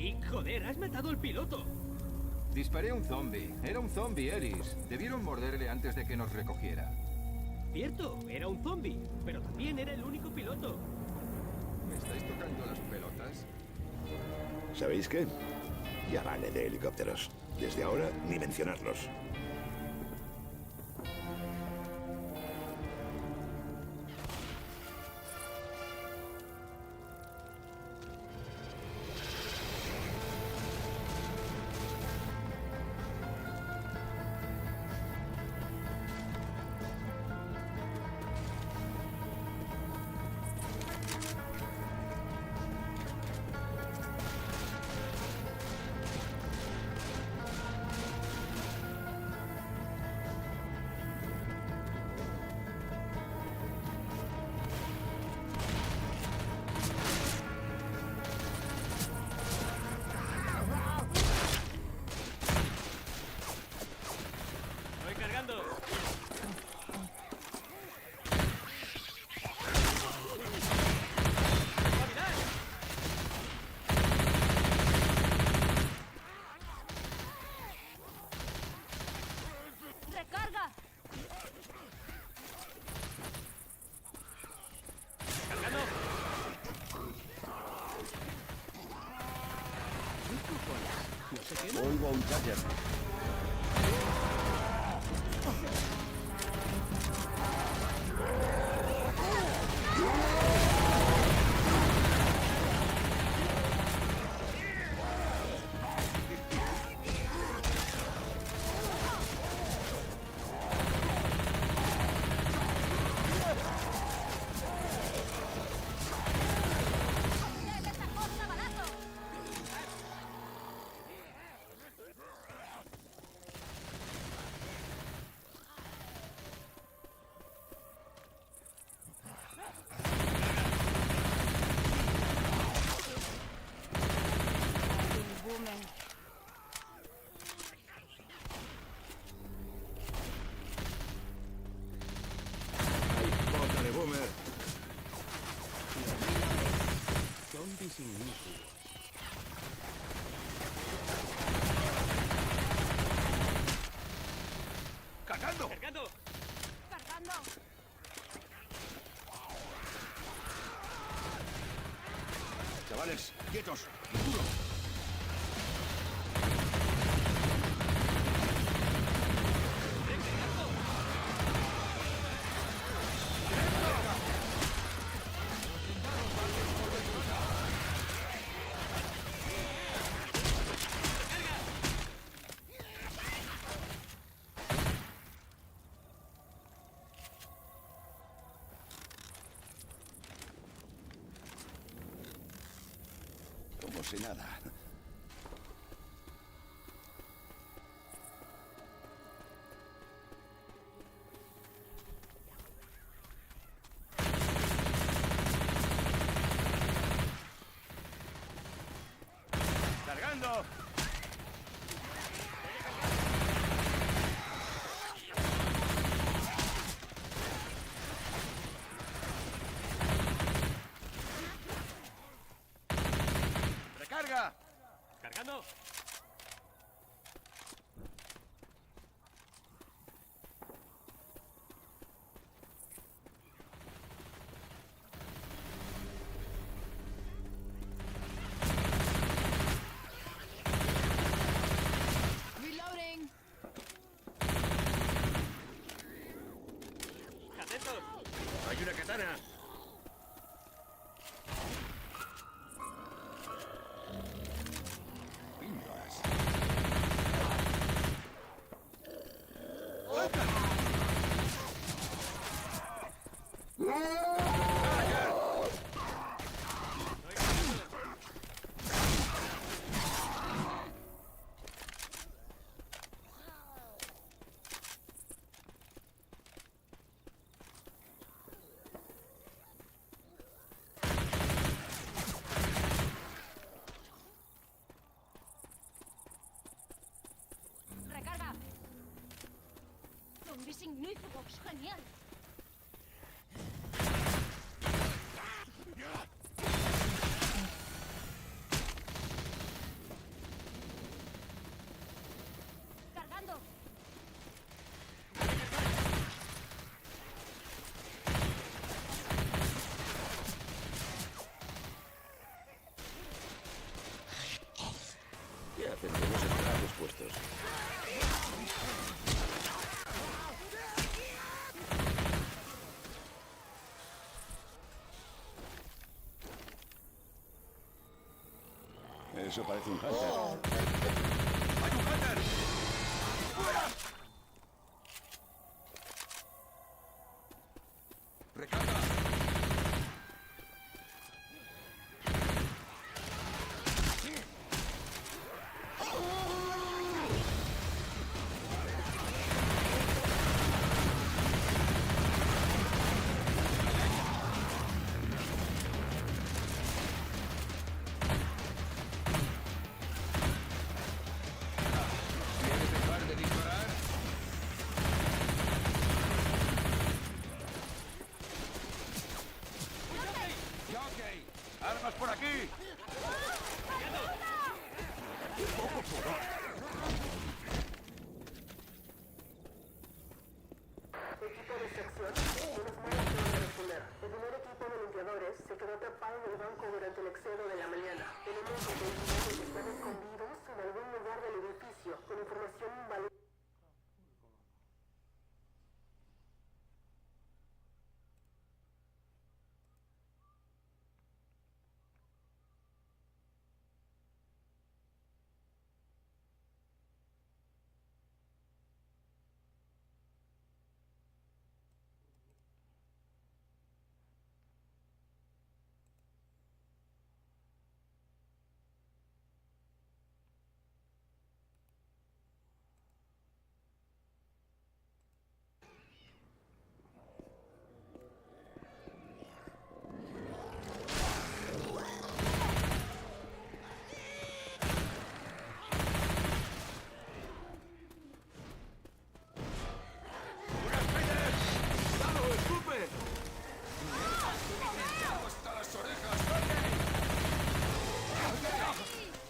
Sí, joder, has matado al piloto. Disparé a un zombie. Era un zombie, Ellis. Debieron morderle antes de que nos recogiera. Cierto, era un zombie, pero también era el único piloto. ¿Me estáis tocando las pelotas? ¿Sabéis qué? Ya vale de helicópteros. Desde ahora, ni mencionarlos. Estoy cargando. ¡Recarga! Cargando. No se quema. Oigo a un Charger. ¡Ay, bota de boomer! Zombies ignífudos. ¡Cargando! Cargando. ¡Cargando! Chavales, quietos. Como si nada. ¡Cargando! ¡Recarga! Cargando. Reloading. Atentos. ¡Hay una katana! Pingas. ¡Recarga! Zombies ignífugos. ¡Genial! Eso parece un hunter. ¡Hay un hunter! ¡Fuera! ¡Recarga! ¿Quieres dejar de disparar? ¡Jockey! ¡Armas por aquí! Equipo de extracción, menos mal que acaban de responder. El primer equipo de limpiadores se quedó atrapado en el banco durante el exceso de la mañana. Tenemos entendido que están escondidos en algún lugar del edificio, con información invaliosa.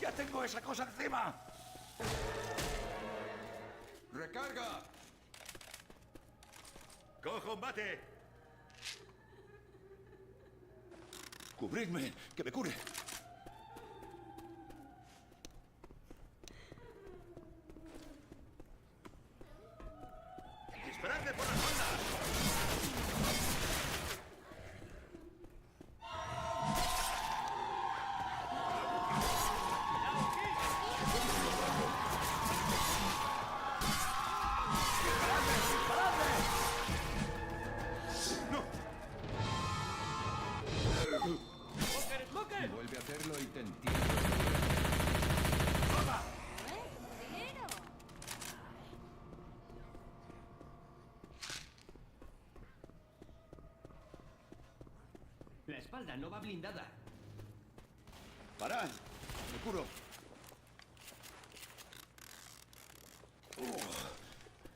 ¡Ya tengo esa cosa encima! ¡Recarga! ¡Cojo un bate! ¡Cubridme! ¡Que me cure! ¡Disparadle por las bandas! ¡Smoker, Smoker! Vuelve a hacerlo y te entiendo. Pero... La espalda no va blindada. ¡Parad! ¡Me curo!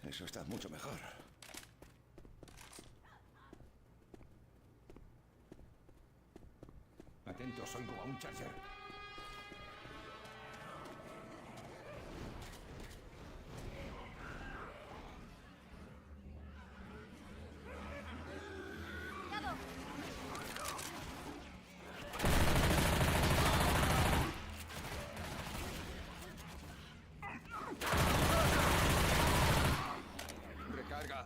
Eso está mucho mejor. Atentos, oigo a un charger. ¡Cuidado! Recarga.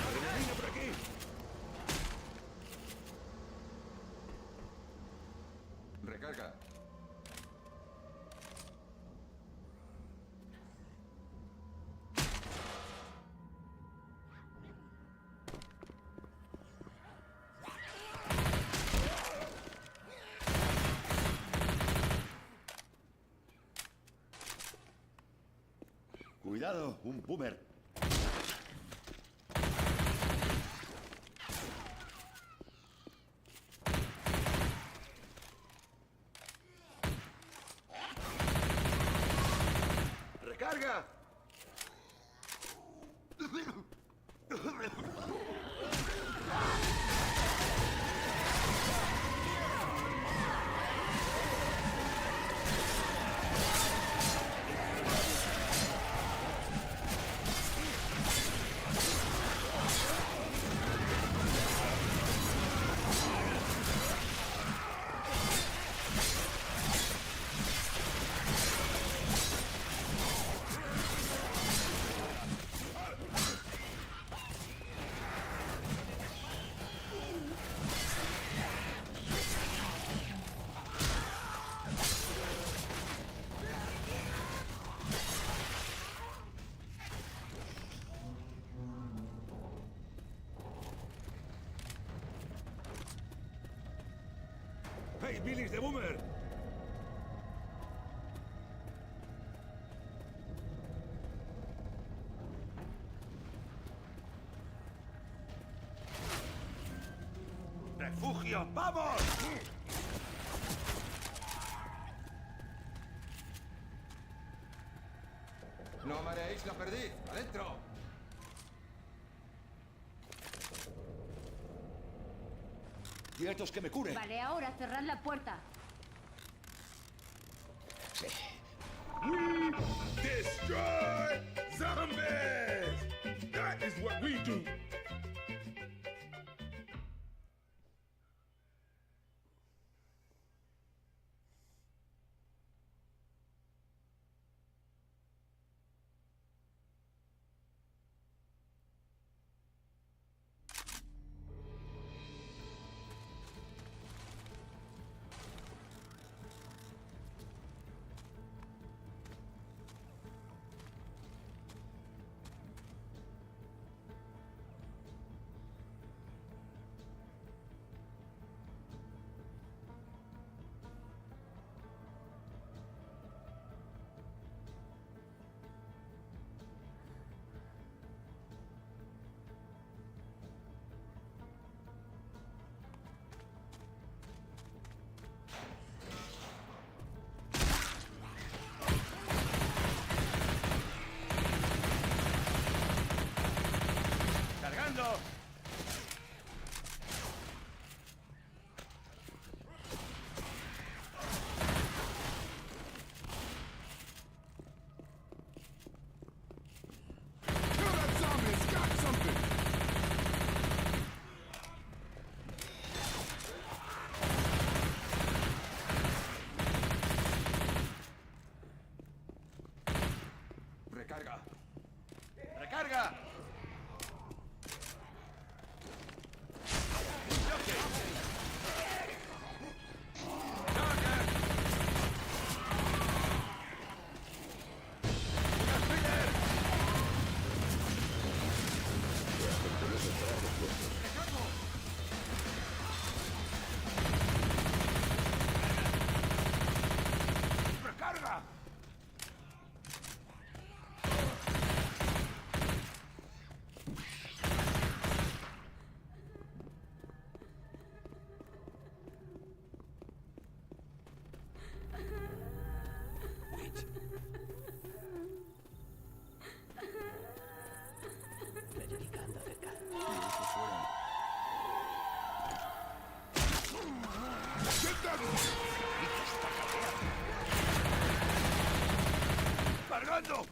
¡Adrenalina por aquí! Recarga. Cuidado, un boomer. ¡Recarga! ¡Hey, Billys de Boomer! ¡Refugio! ¡Vamos! No mareéis la perdiz. ¡Adentro! ¡Quietos que me curen! Vale, ahora cerrad la puerta. We destroy zombies! That is what we do! ¡Cargando! Kill that zombie! It's got something! ¡Recarga! ¡Recarga! ¡Recarga! Get that... ¡Cargando!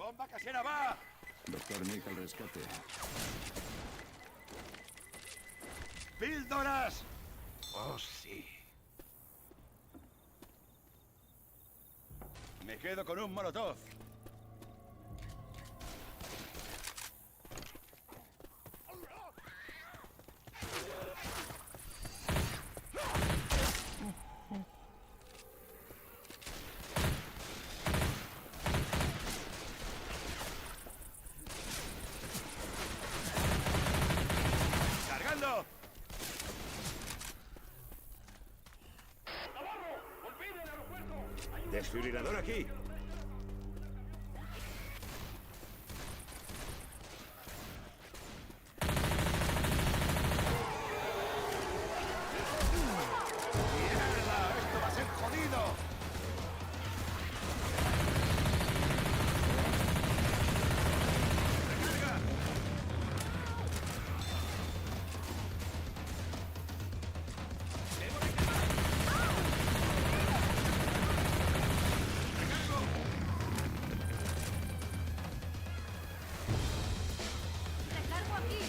¡Bomba casera va! Doctor Nick al rescate. ¡Píldoras! ¡Oh, sí! Me quedo con un molotov. ¡Cargando! Desfibrilador aquí. ¡Mierda! ¡Esto va a ser jodido! ¡Recarga! ¡Recargo aquí!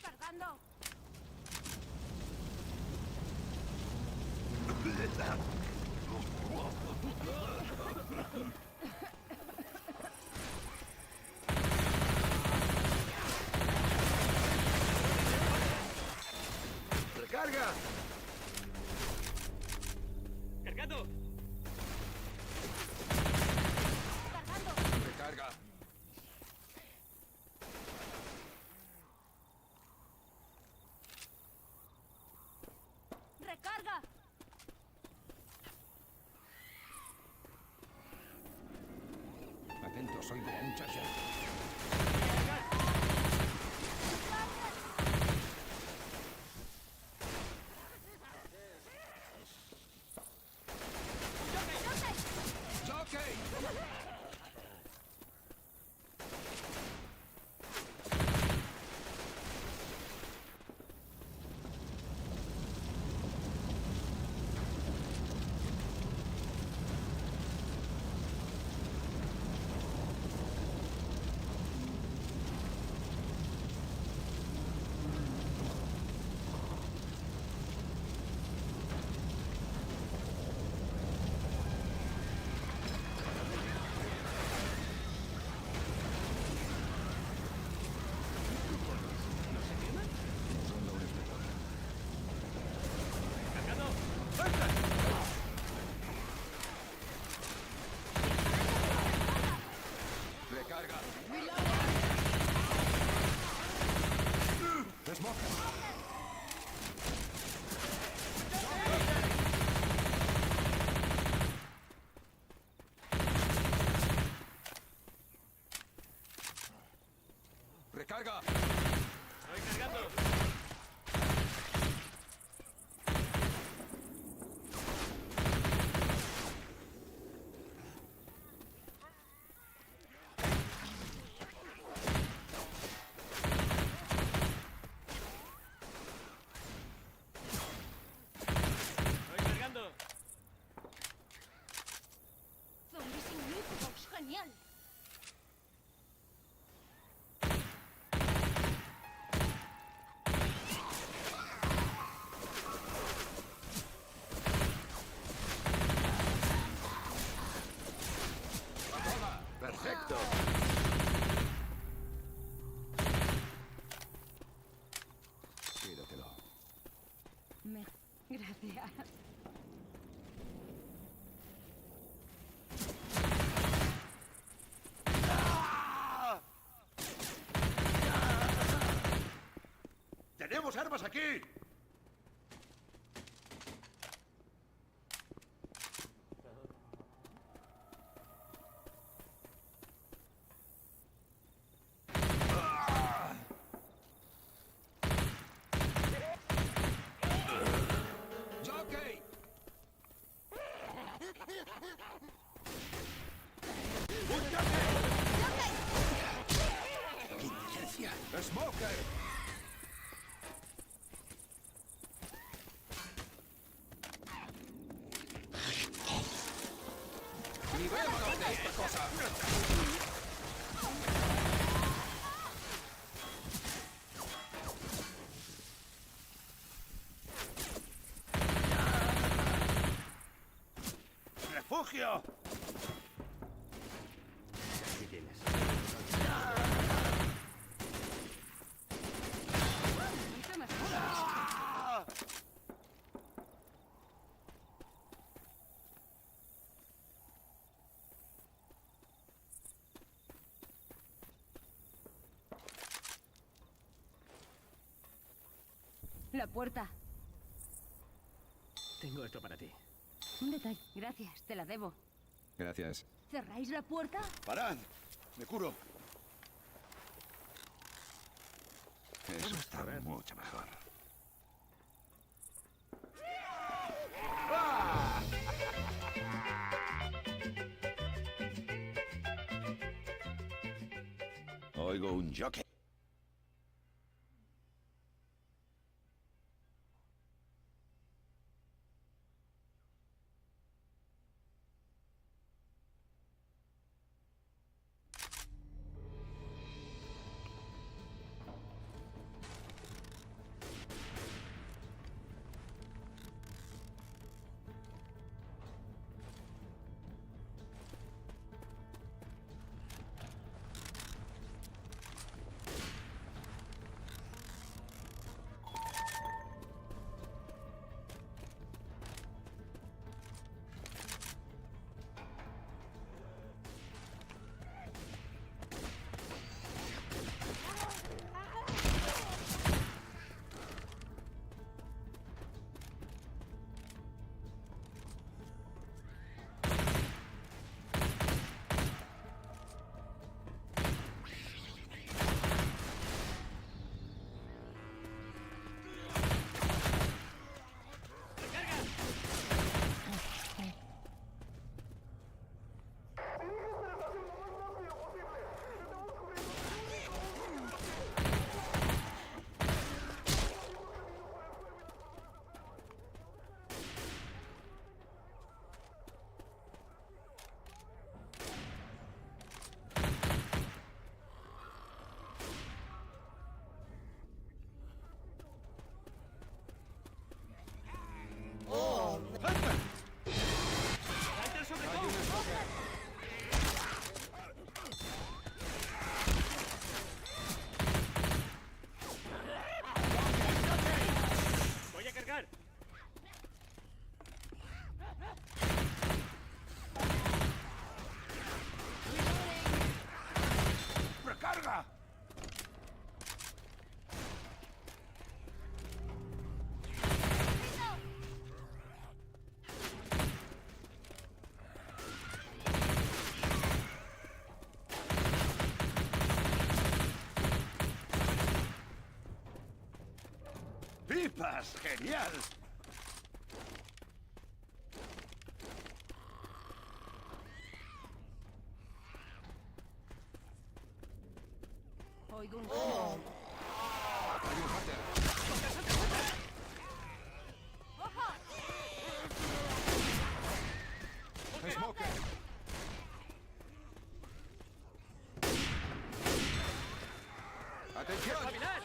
¡Cargando! ¡Recarga! ¡Cargando! ¡Cargando! Recarga. ¡Recarga! Atentos, oigo a un charger. ¡Jockey! Recarga. Recarga. ¡Estoy cargando! ¡Estoy cargando! ¡Zombies ignífugos! ¡Genial! Gracias. ¡Tenemos armas aquí! ¡Jockey! ¡Smoker! ¡Libémonos de esta cosa! ¡Refugio! Aquí tienes. Mucho mejor. La puerta. Tengo esto para ti. Un detalle. Gracias, te la debo. Gracias. ¿Cerráis la puerta? ¡Parad! ¡Me curo! Eso está mucho mejor. Oigo un jockey. ¡Salta sobre todo! ¡Voy a cargar! ¡Recarga! ¡Pipas! ¡Genial! Oigo un... Hay un hunter. ¡Smoker! ¡Atención! ¡Caminar!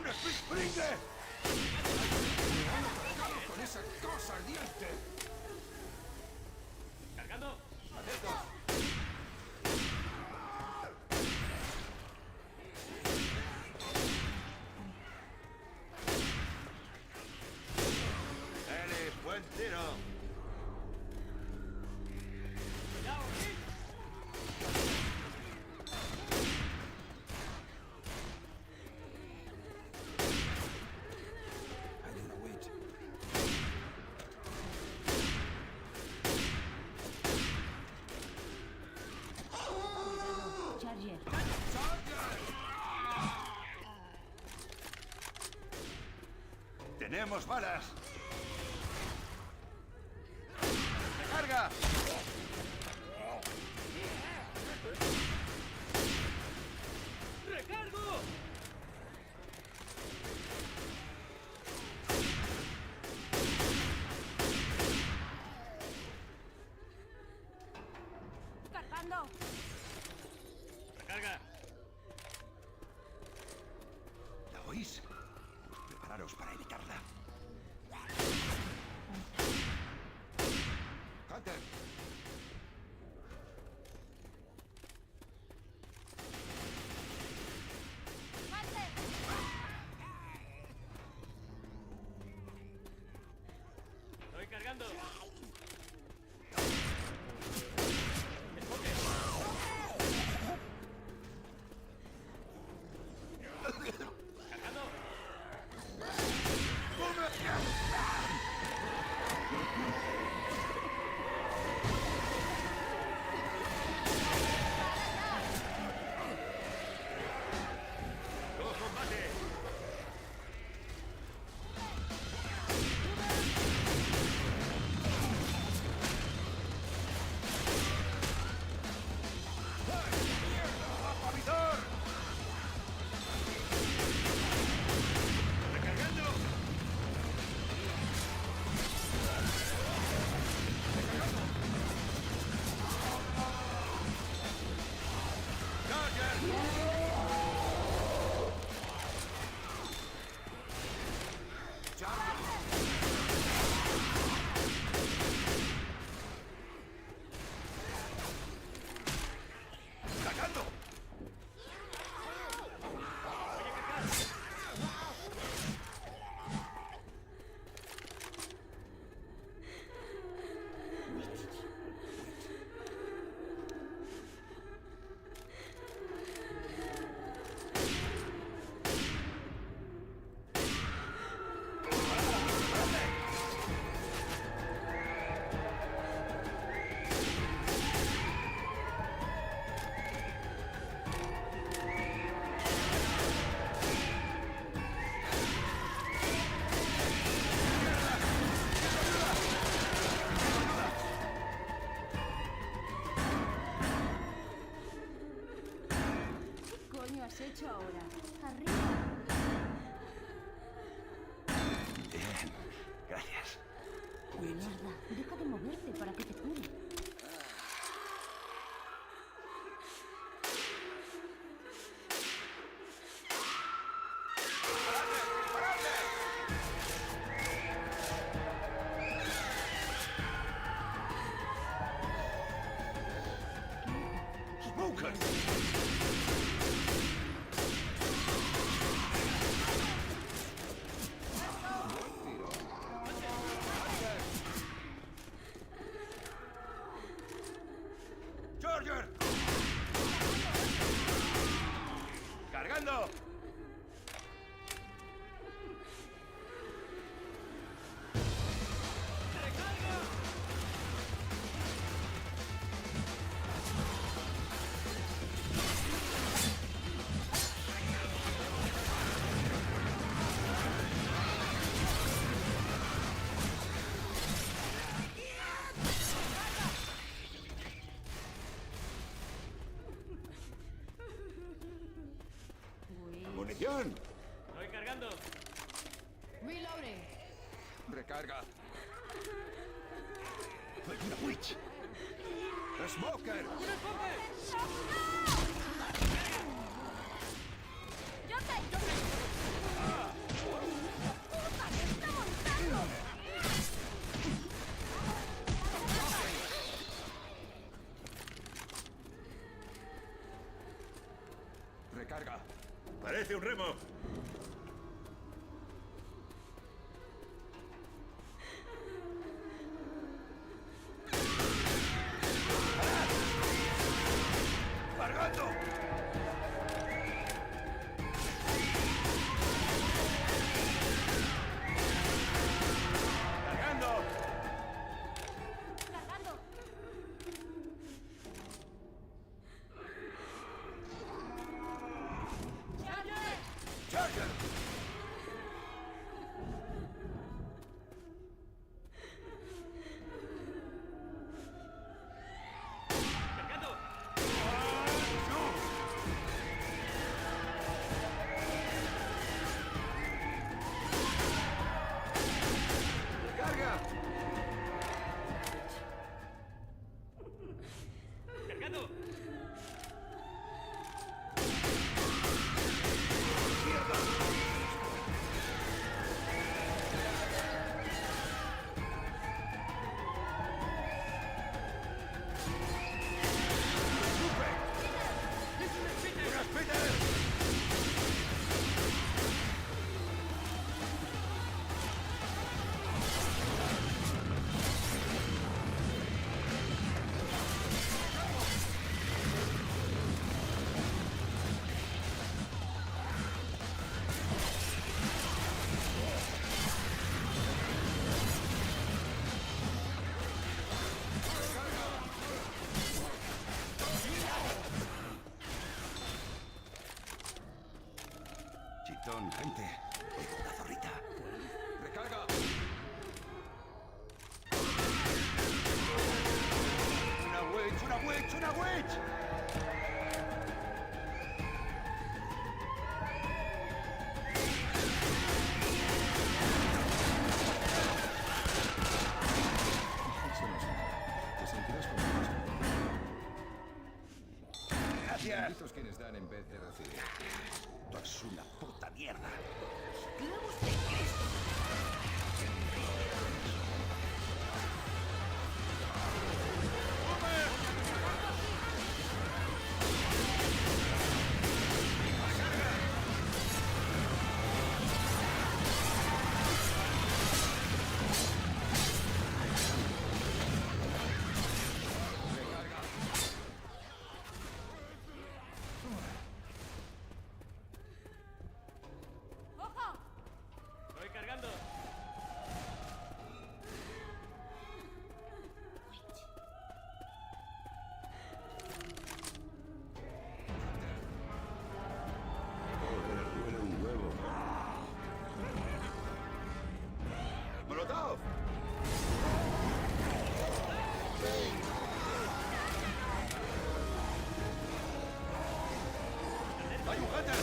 ¡Una pista! coche. ¡Cargando! Ellis, buen tiro. ¡Cuidado, Rick! Charger. Tenemos balas. ¡Carga! ¡Recargo! ¡Cargando! ¡Recarga! ¿La oís? Prepararos para evitarla. Hunter, ¡Estoy cargando! ¡Cargando! ¡Todo combate! ¡Apavidor! ¡Recargando! ¡Sacando! ¿Qué coño has hecho ahora? ¡Arriba! Bien, gracias. Mierda, deja de moverte para que te cure. ¡Smoker! ¡Charger! ¡Cargando! ¡Munición! ¡Estoy cargando! Reloading. recarga. ¡Hay una witch! ¡Smoker! un remo. ¡Cargando! ¡Cargando! ¡Cargando! ¡Charger! ¡Cargando! ¡Carga! ¡Cargando! ¡Unas Peter! Chitón, gente. Oigo una zorrita. ¡Recarga! ¡Una witch! ¡Una witch! ¡Una witch! Eso no es nada. Te sentirás como más. ¡Gracias! Benditos quienes dan en vez de recibir. Esto es una puta mierda. ¡Estoy cargando! Joder, duele un huevo. ¡Molotov! ¡Hay un Hunter!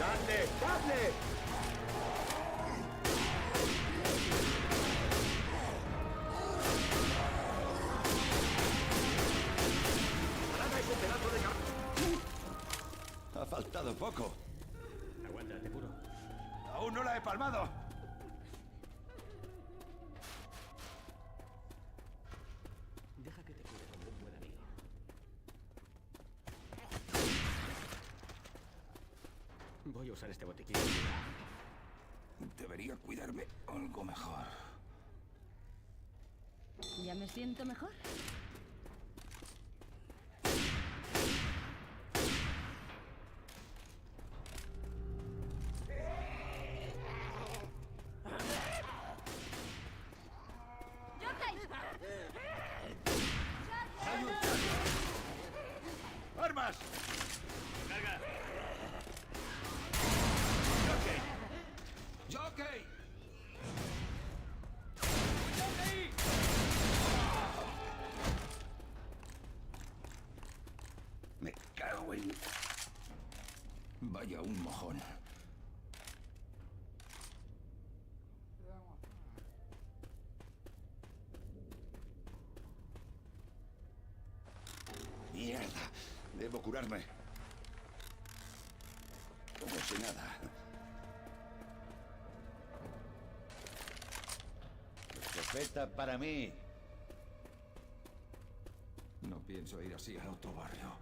¡Dadle! ¡Dadle! Ha faltado poco. Aguanta, te curo. ¡Aún no la he palmado! Deja que te cure como un buen amigo. Voy a usar este botiquín. Debería cuidarme algo mejor. ¿Ya me siento mejor? ¡Armas! ¡Carga! ¡Jockey! Me cago en... Vaya un mojón. ¡Mierda! Debo curarme. Como si nada. Respeta para mí. No pienso ir así al otro barrio.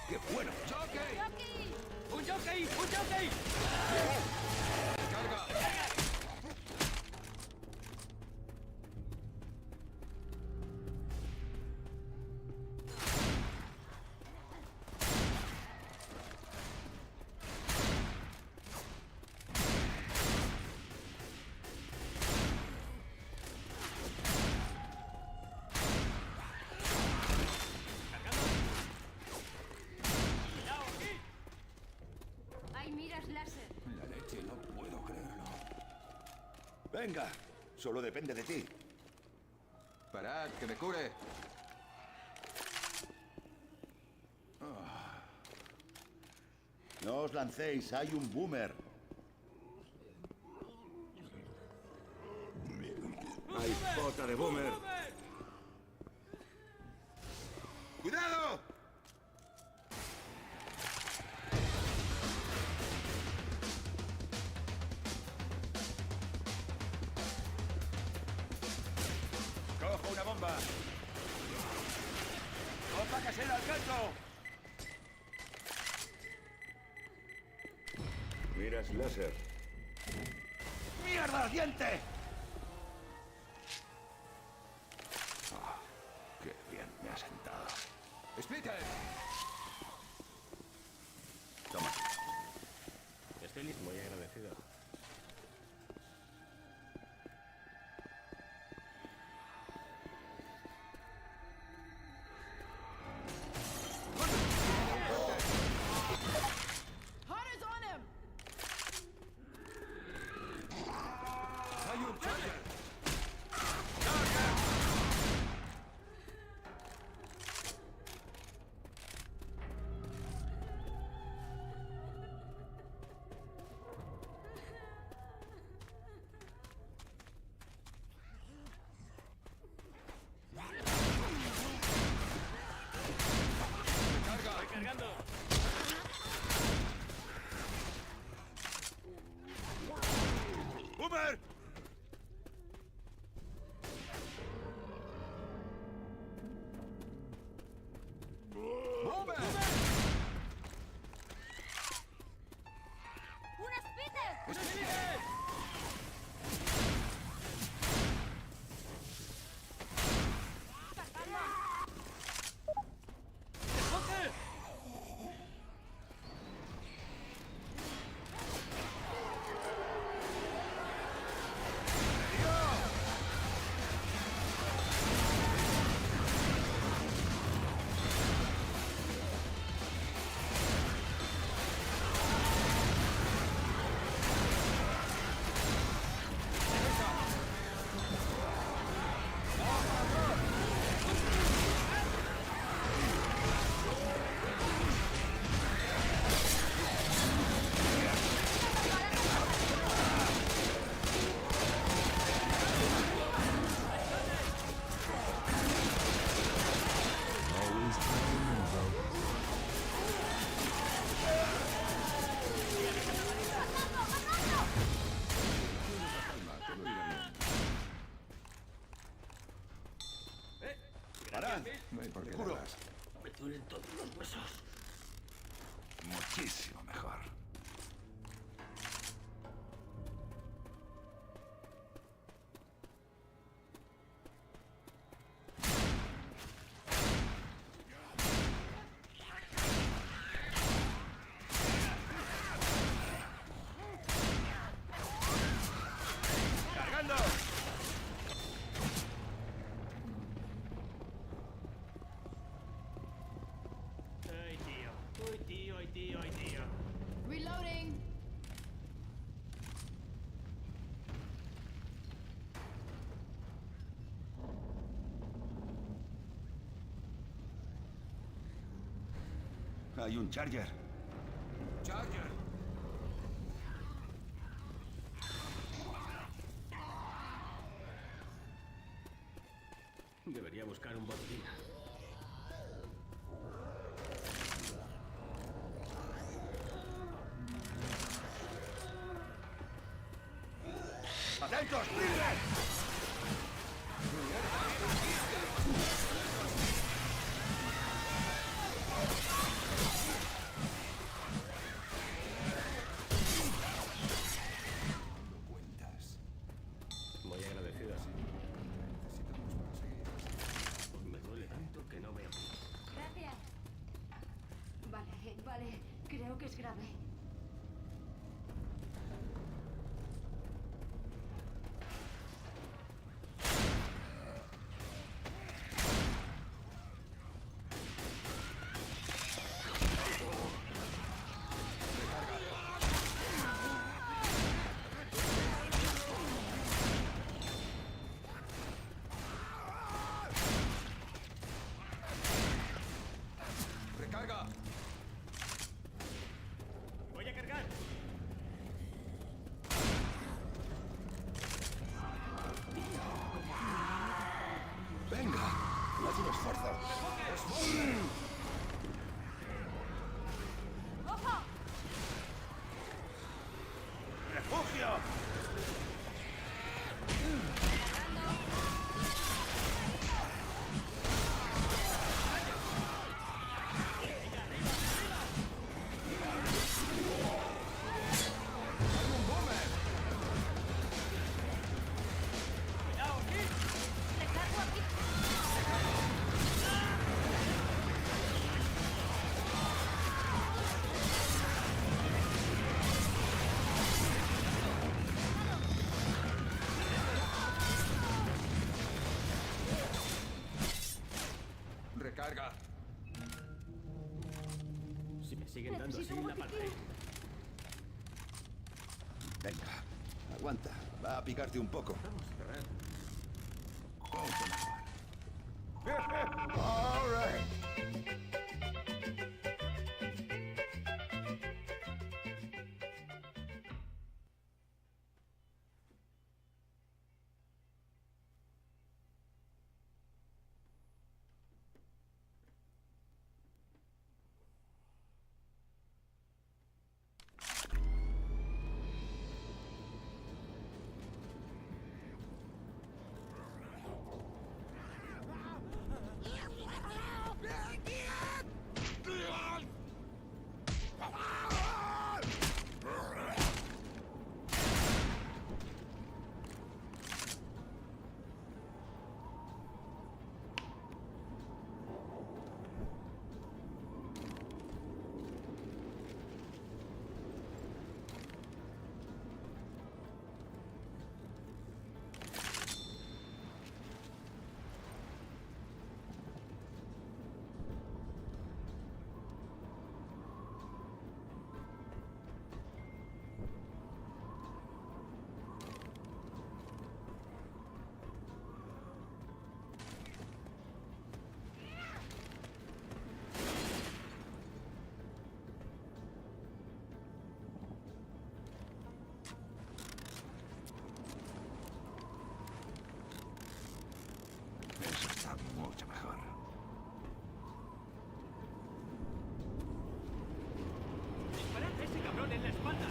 ¡Qué bueno! ¡Un jockey! ¡Un jockey! ¡Carga! Hay miras láser. La leche, no puedo creerlo. Venga, solo depende de ti. Parad, que me cure. No os lancéis, hay un boomer. ¡Hay pota de boomer! ¡Cuidado! ¡Cojo una bomba! ¡Bomba casera al canto! Miras láser. ¡Mierda, diente! Qué bien me ha sentado. ¡Splitter! Toma. Estoy muy agradecido. ¡Hay un Charger! ¡Estoy cargando! ¡Boomer! ¡Boomer! ¡Un Spitter! ¡Spitter! ¡Joker! ¡Parad! No hay por qué Seguro. darlas. Me duelen todos los huesos. Muchísimo mejor. ¡Cargando! ¡Ay, tío! ¡Uy, tío! ¡Ay, tío! ¡Ay, tío! Reloading. Hay un Charger. ¡Charger! Debería buscar un botiquín. ¡Atentos, tigres! Cuentas. Muy agradecido. Necesitamos para seguir. Me duele tanto que no veo. Gracias. Vale. Creo que es grave. ¡Recarga! ¡Voy a cargar! ¡Venga! ¡Haz un esfuerzo! ¡Refugio! ¡Recarga! Si me siguen dando así, Necesito un la pararé. botiquín. Venga, aguanta. Va a picarte un poco. Vamos a cerrar. Mucho mejor. All right. Eso está mucho mejor. ¡Disparad a ese cabrón en la espalda!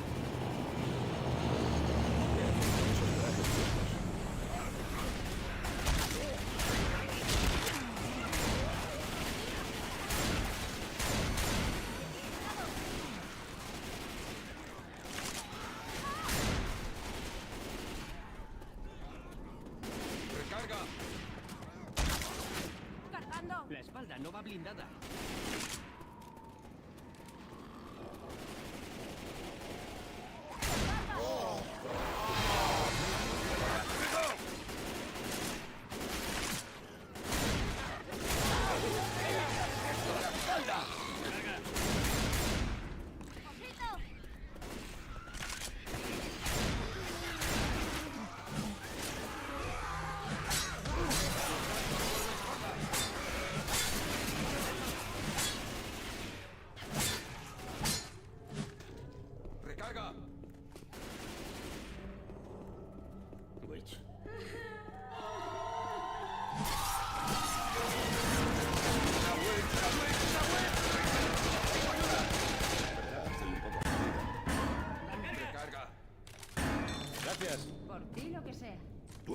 ¡Recarga! ¡Cargando! La espalda no va blindada.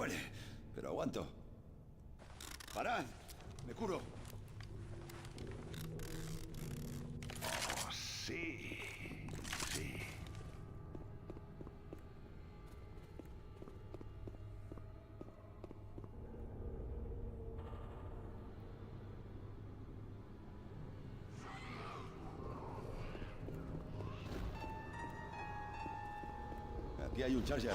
duele, pero aguanto. ¡Parad! ¡Me curo! Oh, sí. Sí. Aquí hay un Charger.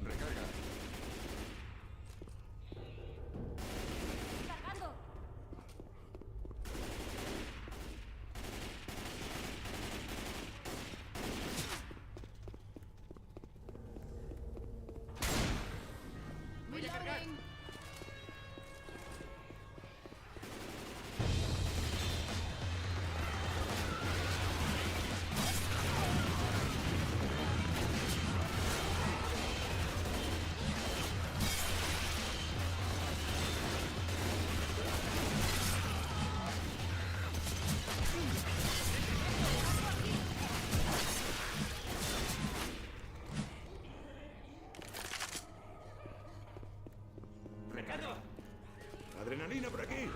Recarga. ¡Cargando! Voy a cargar. Recargo. Adrenalina por aquí.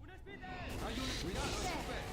¡Un speeder! ¡Hay un... ¡Cuidado, Super!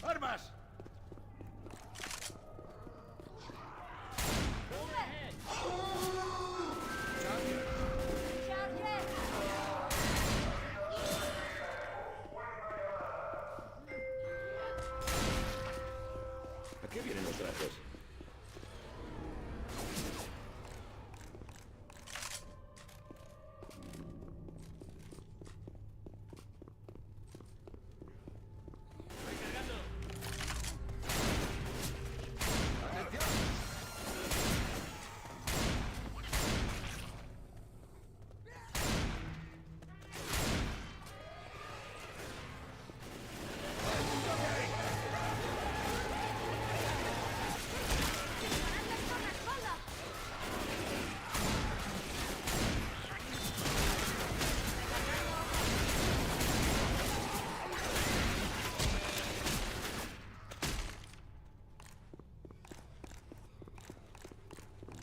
¡Armas! ¿A qué vienen los trajes? Voy cargando.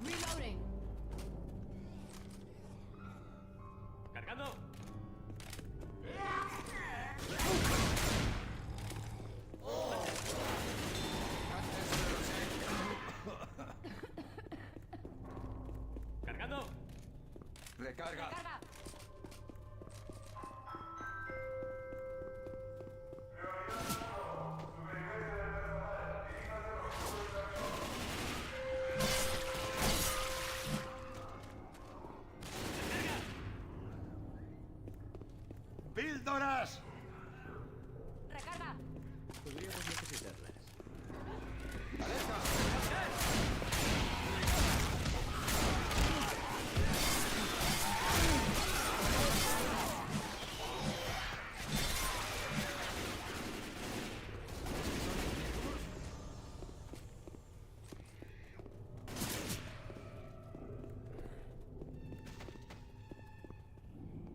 Reloading. Cargando. Cargando. Recarga. Carga. ¡Píldoras! Recarga. Podríamos necesitarlas.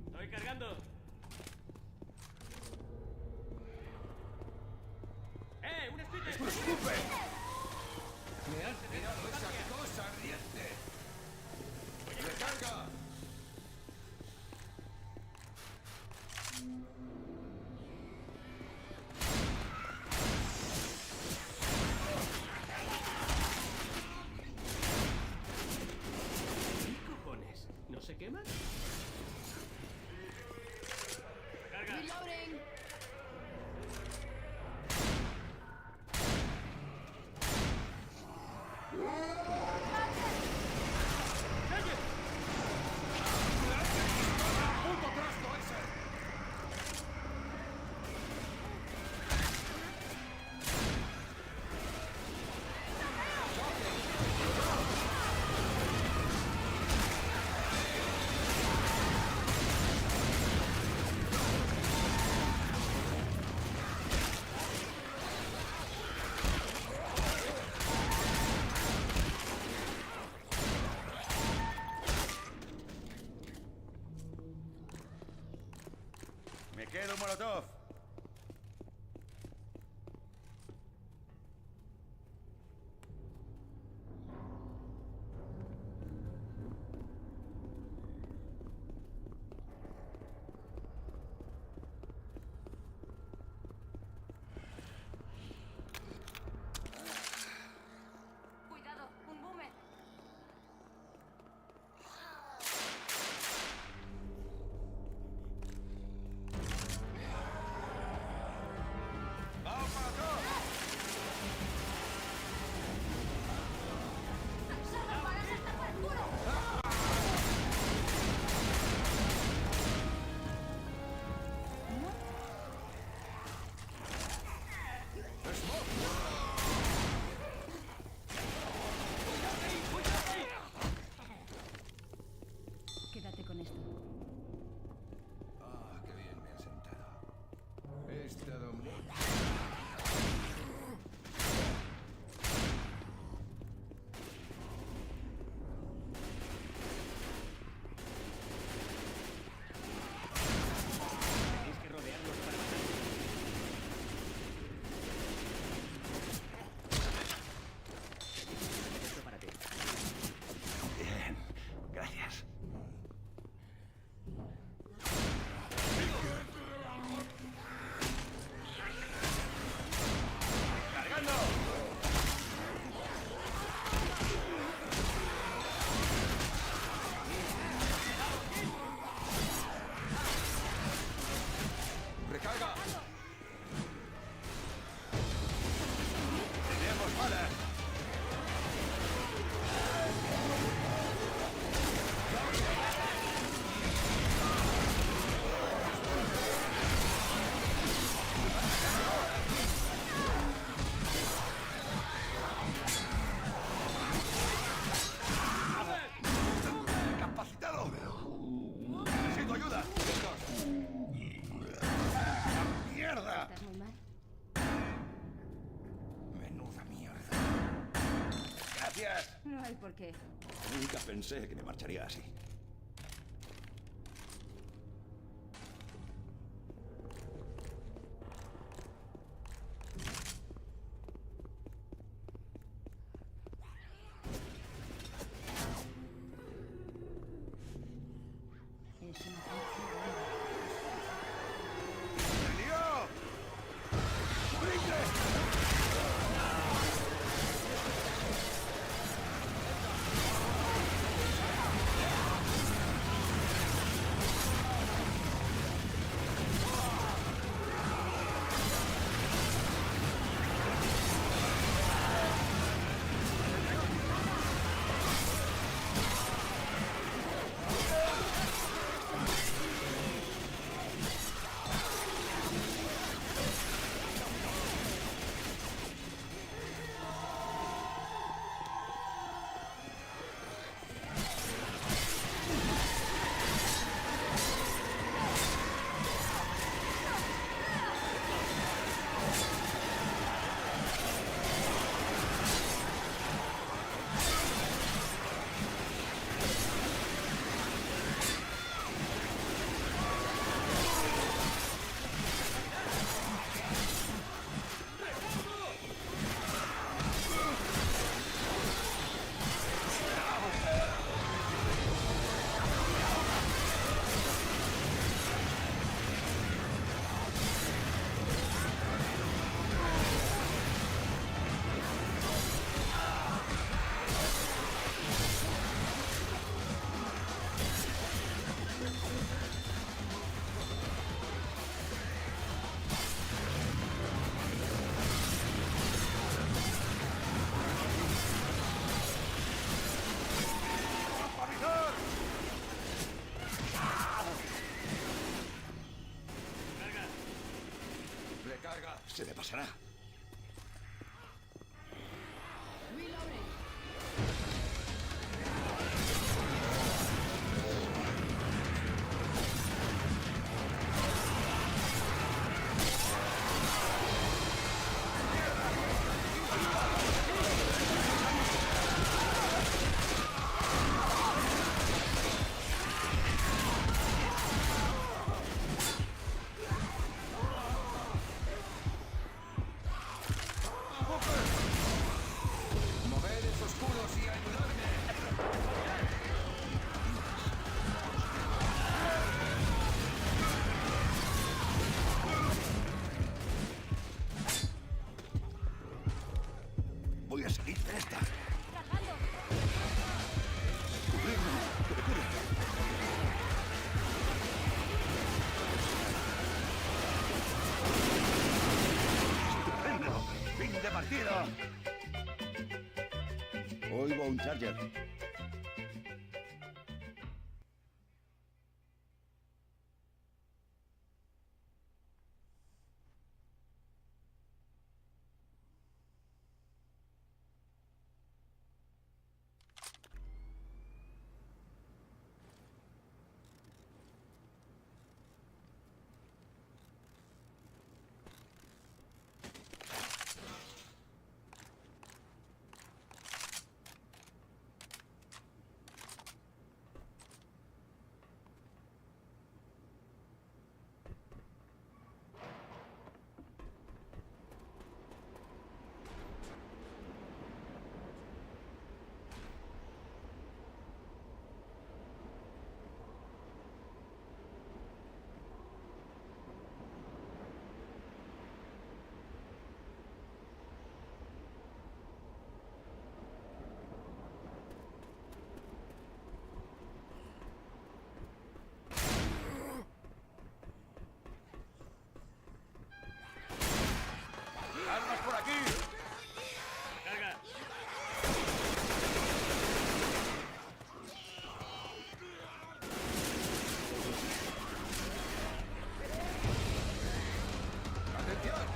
Estoy cargando. ¡Un speeder! ¡Es un scooper! ¡Me has tirado esa cosa ardiente! ¡Recarga! Reloading. ¡Puto trasto ese! Me quedo un molotov. Cuidado, un boomer. ¡Vamos, molotov! ¡Solo para esta por el culo! Quédate con esto. Ah, qué bien me ha sentado. He estado muy... Tenéis que rodearlos para matarlos. Esto para ti. Bien, gracias. ¡Cargando! ¡Recarga! ¡Tenemos balas! ¡Capacitado! ¡Necesito ayuda! ¡Mierda! ¿Estás muy mal? Menuda mierda. Gracias. No hay por qué. Nunca pensé que me marcharía así. Es una canción. ¡Se lió! ¡Brinque! Recarga. Se me pasará. ¡Moved esos culos y ayudadme! Voy a salir de esta. Cubrirme, que me cure. ¡Estupendo! ¡Fin de partido! Oigo un charger. ¡Armas por aquí! ¡Carga! ¡Atención!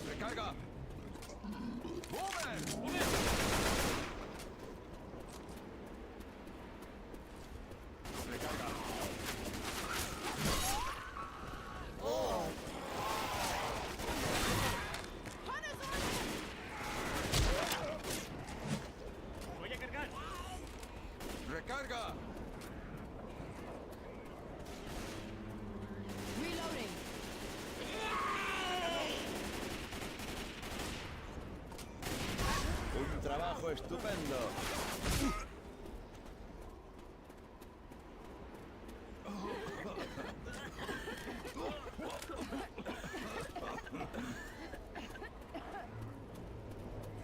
¡Recarga! ¡Boomer! ¡Recarga! ¡Voy a cargar! ¡Recarga! Un trabajo estupendo.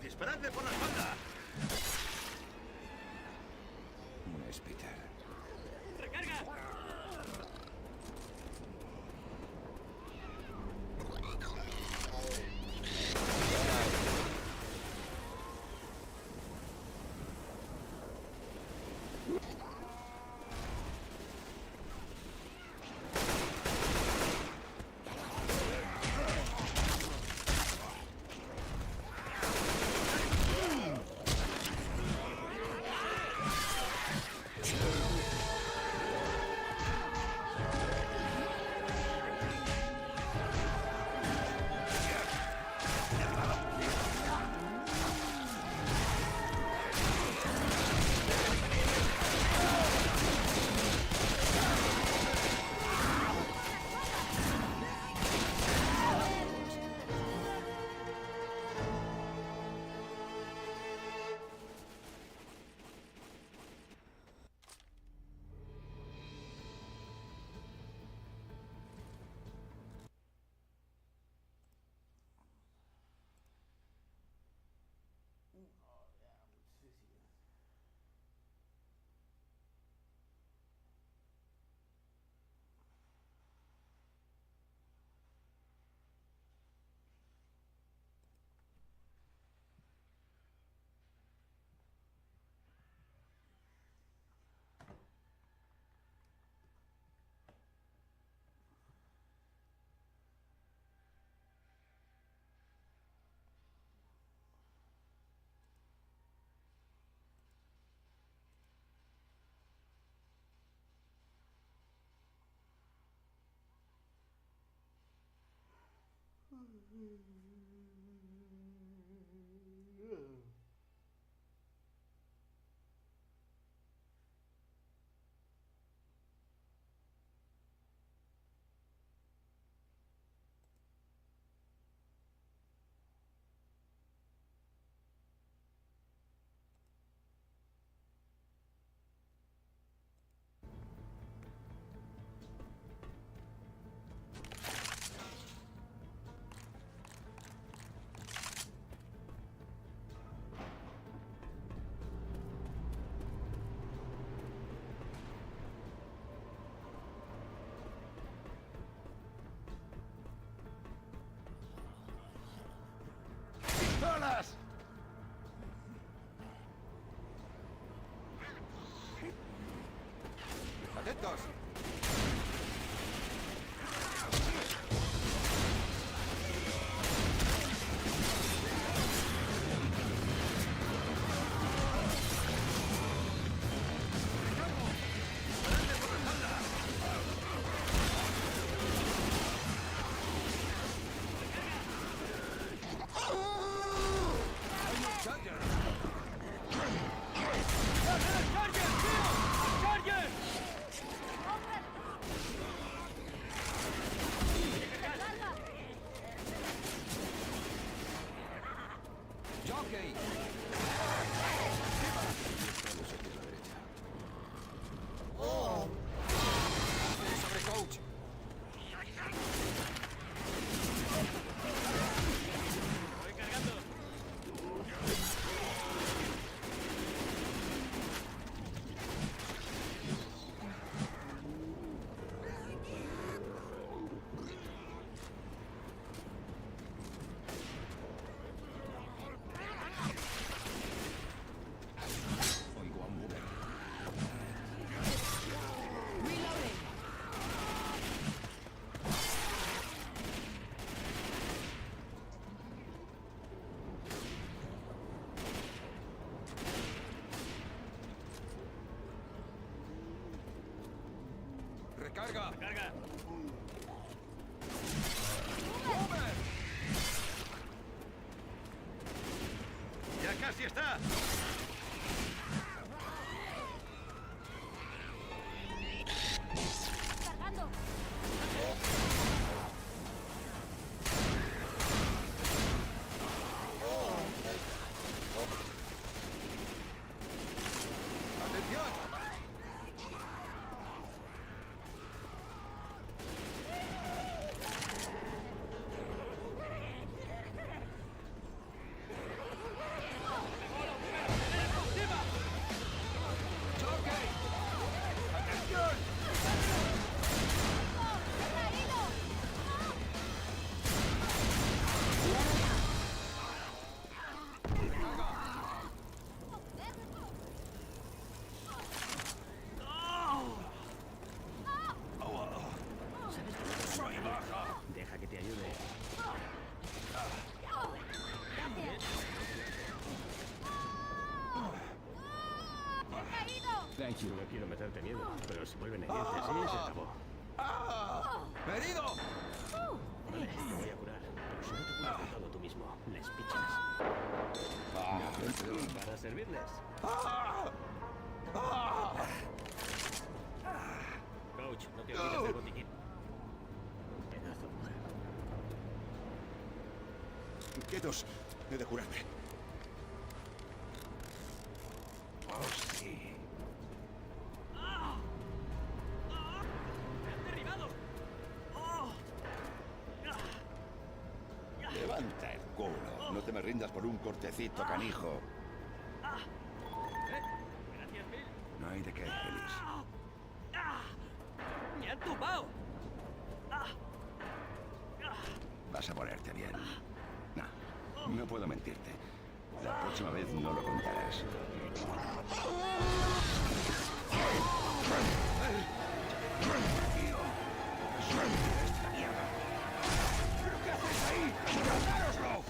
¡Disparadle por la espalda! Un Spitzer. ¡Recarga! ¡Pistolas! ¡Atentos! ¡Jockey! ¡Sobre coach! Voy cargando. Oigo a un mover. ¡Recarga! Carga. ¡Ya casi está! ¡Cargando! ¡Atención! ¡Jockey! ¡Atención! Deja que te ayude. Thank you. No quiero meterte miedo, pero si vuelven a herirte así, se acabó. ¡Herido! Vale, te voy a curar. Pero si no te curas de todo tú mismo, les pichas. Para servirles. Coach, no te olvides del botiquín. Pedazo de mujer. Quietos. He de curarme. Oh, sí. ¡Me han derribado! Levanta el culo. No te me rindas por un cortecito, canijo. Gracias, Bill. No hay de qué, Ellis. ¡Me han tumbado! Vas a ponerte bien. No puedo mentirte. La próxima vez no lo contarás. ¿Qué hacéis ahí? ¡Cargároslo!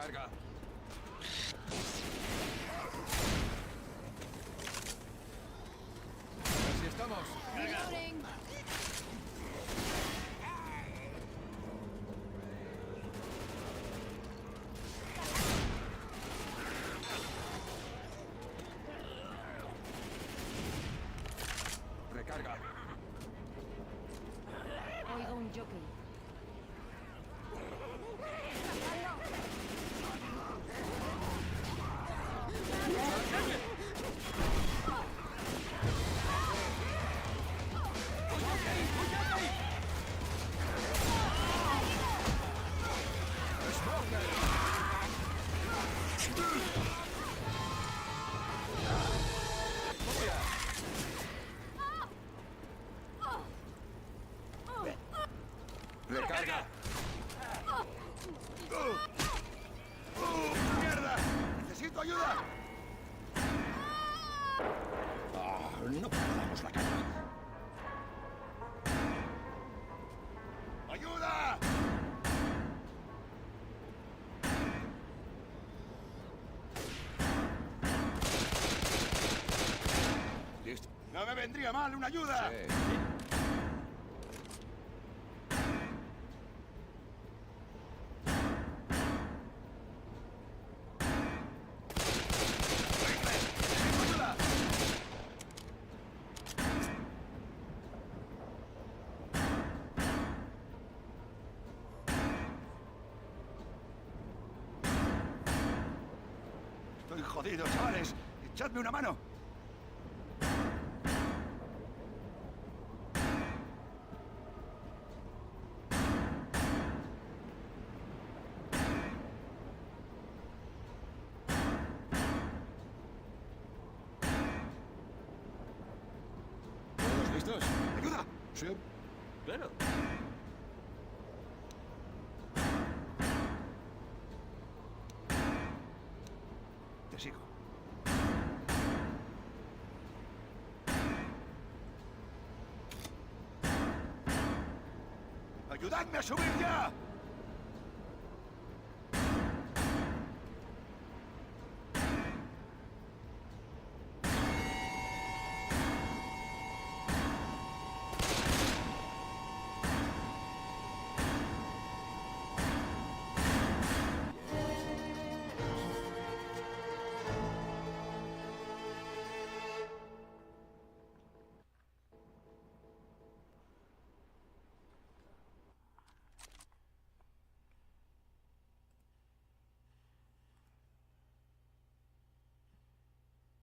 Recarga. Así estamos. Recarga. Oigo un jockey. Recarga. ¡Mierda! ¡Necesito ayuda! No perdamos la calma. ¡Ayuda! Listo. No me vendría mal una ayuda. Sí. ¡Ayuda! Estoy jodido, chavales. Echadme una mano. ¿Todos listos? ¡Ayuda! Sí. Claro. Te sigo. ¡Ayudadme a subir ya!